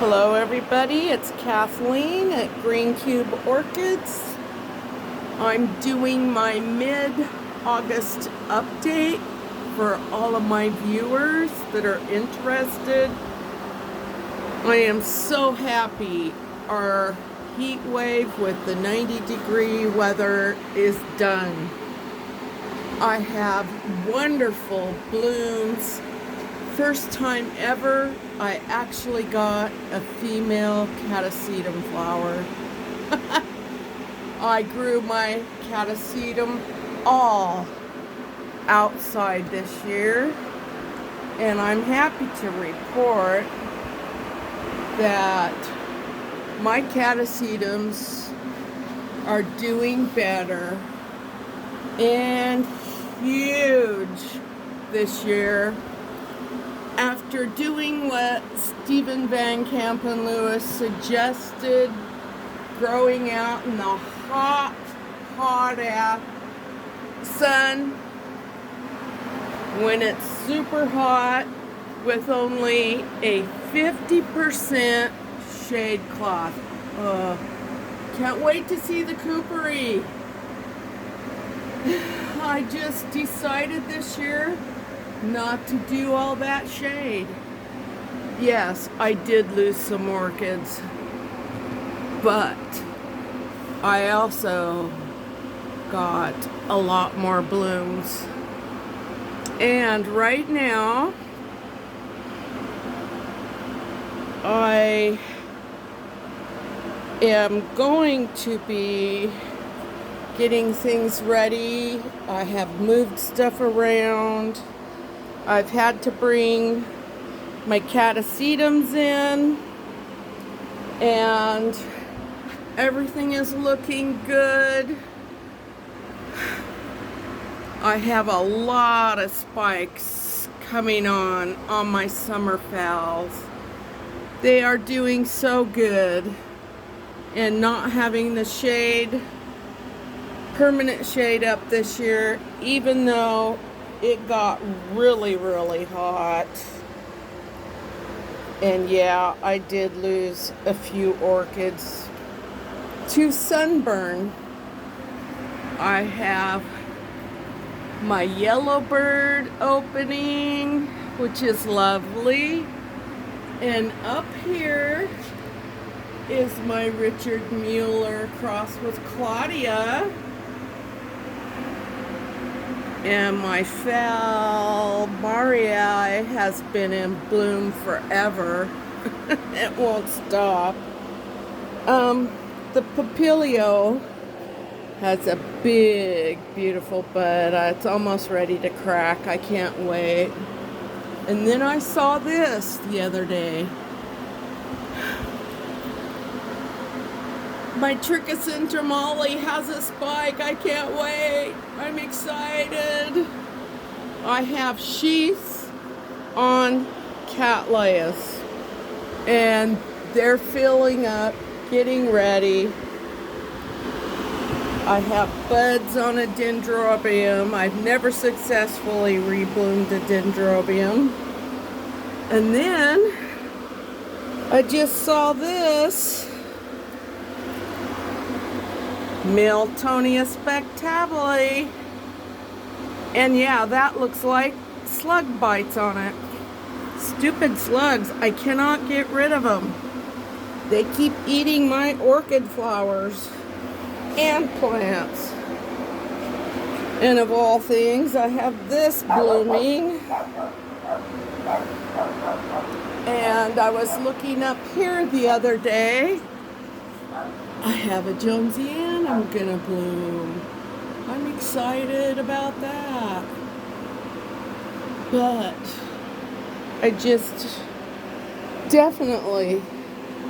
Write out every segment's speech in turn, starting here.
Hello everybody, it's Kathleen at Greencubeorchids. I'm doing my mid-August update for all of my viewers that are interested. I am so happy our heat wave with the 90-degree weather is done. I have wonderful blooms. First time ever, I actually got a female catasetum flower. I grew my catasetum all outside this year, and I'm happy to report that my catasetums are doing better and huge this year. After doing what Stephen Van Campen Lewis suggested, growing out in the hot ass sun when it's super hot with only a 50% shade cloth. Can't wait to see the coopery. I just decided this year not to do all that shade. Yes, I did lose some orchids, but I also got a lot more blooms. And right now, I am going to be getting things ready. I have moved stuff around. I've had to bring my catasetums in, and everything is looking good. I have a lot of spikes coming on my summer phals. They are doing so good, and not having the shade, permanent shade up this year, even though it got really hot. And yeah, I did lose a few orchids to sunburn. I have my yellowbird opening, which is lovely. And up here is my Richard Mueller crossed with Claudia. And my phal Marii has been in bloom forever. It won't stop. The papilio has a big, beautiful bud. It's almost ready to crack. I can't wait. And then I saw this the other day. My Trichis intermolli has a spike. I can't wait. I'm excited. I have sheaths on Cattleyas, and they're filling up, getting ready. I have buds on a dendrobium. I've never successfully rebloomed a dendrobium. And then I just saw this Miltonia spectabile, and yeah, that looks like slug bites on it. Stupid slugs, I cannot get rid of them. They keep eating my orchid flowers and plants. And of all things, I have this blooming, and I was looking up here the other day. I have a Jonesian I'm gonna bloom. I'm excited about that. But I just definitely,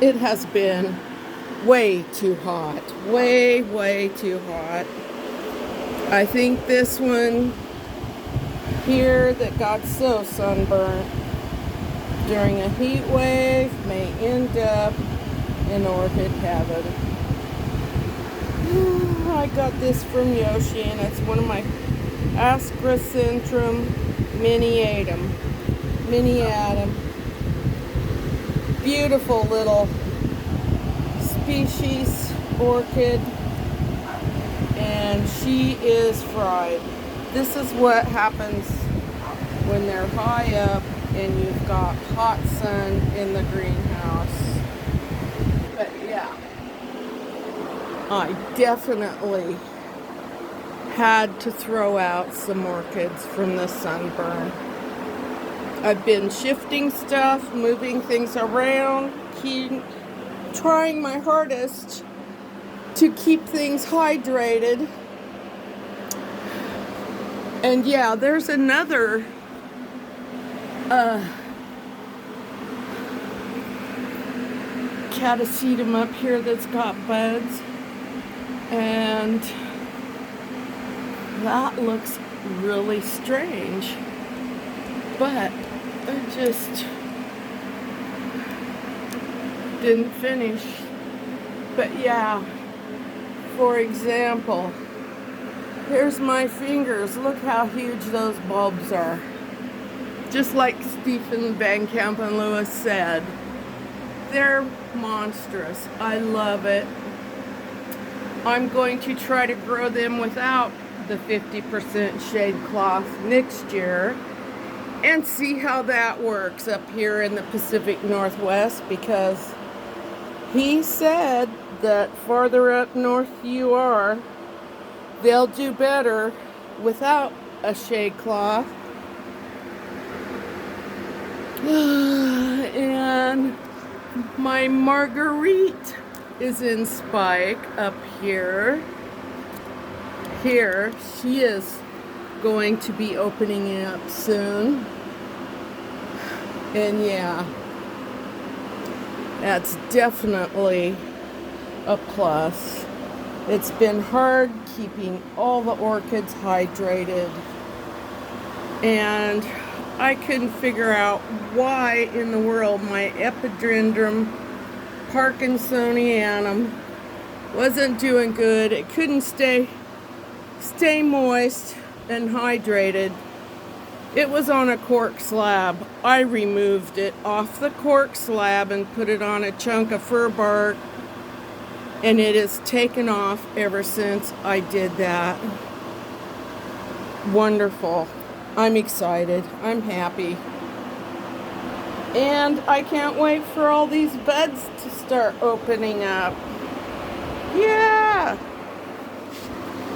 it has been way too hot. Way too hot. I think this one here that got so sunburnt during a heat wave may end up in orchid heaven. I got this from Yoshi, and it's one of my Ascrocentrum miniatum. Beautiful little species orchid, and she is fried. This is what happens when they're high up and you've got hot sun in the greenhouse. But yeah, I definitely had to throw out some orchids from the sunburn. I've been shifting stuff, moving things around, trying my hardest to keep things hydrated. And yeah, there's another catasetum up here that's got buds, and that looks really strange, but I just didn't finish. But yeah, for example, here's my fingers. Look how huge those bulbs are. Just like Stephen Van Camp and Lewis said, they're monstrous. I love it. I'm going to try to grow them without the 50% shade cloth next year and see how that works up here in the Pacific Northwest, because he said that farther up north you are, they'll do better without a shade cloth. And my Marguerite is in spike up here. Here, she is going to be opening up soon. And yeah, that's definitely a plus. It's been hard keeping all the orchids hydrated, and I couldn't figure out why in the world my Epidendrum Parkinsonianum wasn't doing good. It couldn't stay moist and hydrated. It was on a cork slab. I removed it off the cork slab and put it on a chunk of fir bark, and it has taken off ever since I did that. Wonderful. I'm excited. I'm happy. And I can't wait for all these buds to start opening up. Yeah!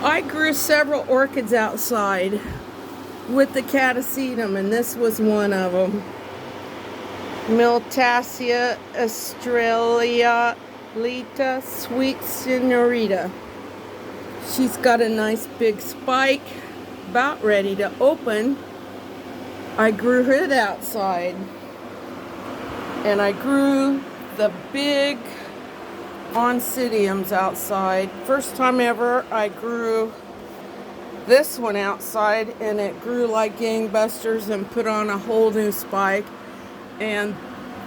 I grew several orchids outside with the catasetum, and this was one of them. Miltassia australita, sweet senorita. She's got a nice big spike, about ready to open. I grew it outside, and I grew the big oncidiums outside. First time ever I grew this one outside, and it grew like gangbusters and put on a whole new spike. And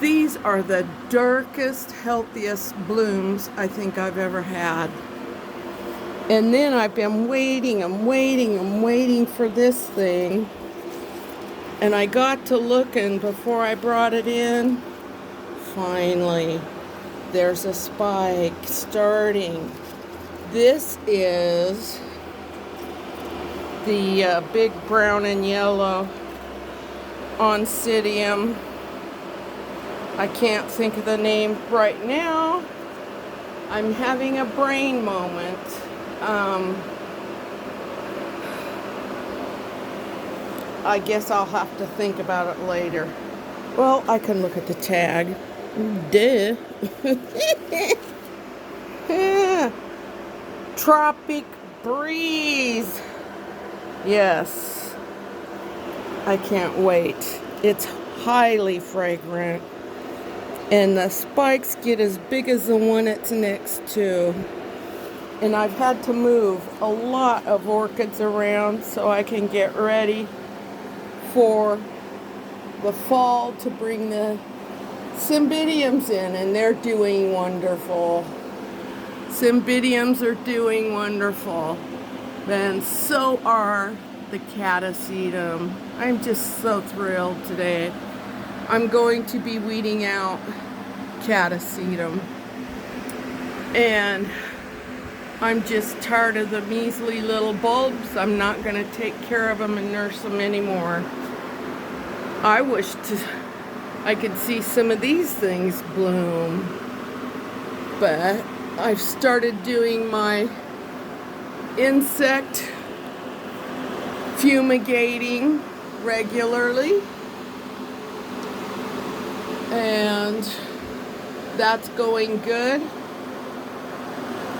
these are the darkest, healthiest blooms I think I've ever had. And then I've been waiting for this thing. And I got to looking before I brought it in. Finally, there's a spike starting. This is the big brown and yellow oncidium. I can't think of the name right now. I'm having a brain moment. I guess I'll have to think about it later. Well, I can look at the tag. Duh. Yeah. Tropic breeze. Yes. I can't wait. It's highly fragrant. And the spikes get as big as the one it's next to. And I've had to move a lot of orchids around so I can get ready for the fall to bring the cymbidiums in, and they're doing wonderful. Cymbidiums are doing wonderful. And so are the catasetum. I'm just so thrilled today. I'm going to be weeding out cataseed them. And I'm just tired of the measly little bulbs. I'm not going to take care of them and nurse them anymore. I wish I could see some of these things bloom. But I've started doing my insect fumigating regularly. And that's going good.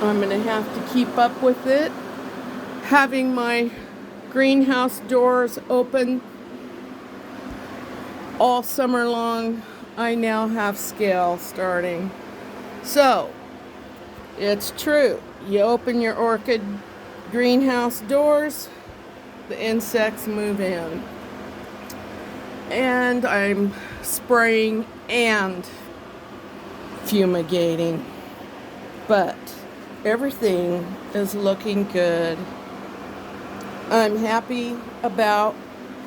I'm going to have to keep up with it. Having my greenhouse doors open all summer long, I now have scale starting. So, it's true. You open your orchid greenhouse doors, the insects move in. And I'm spraying and fumigating. But everything is looking good. I'm happy about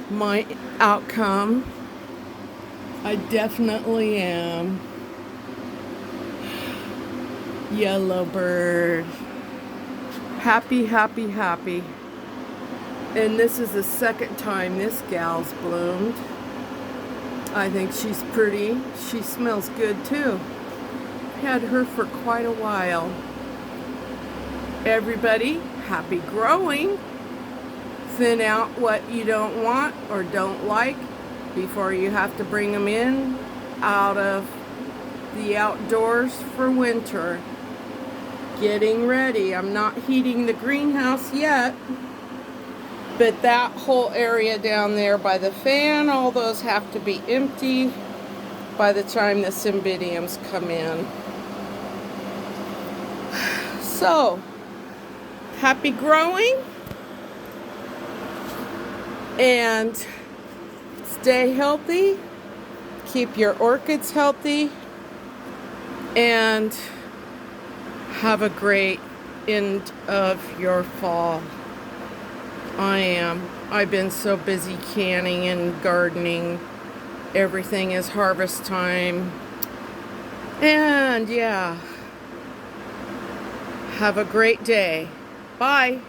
my outcome. I definitely am. Yellow bird. Happy, happy, happy. And this is the second time this gal's bloomed. I think she's pretty. She smells good too. Had her for quite a while. Everybody, happy growing. Thin out what you don't want or don't like before you have to bring them in out of the outdoors for winter. Getting ready. I'm not heating the greenhouse yet, but that whole area down there by the fan, all those have to be empty by the time the cymbidiums come in. So, happy growing, and stay healthy, keep your orchids healthy, and have a great end of your fall. I've been so busy canning and gardening. Everything is harvest time. And yeah, have a great day. Bye.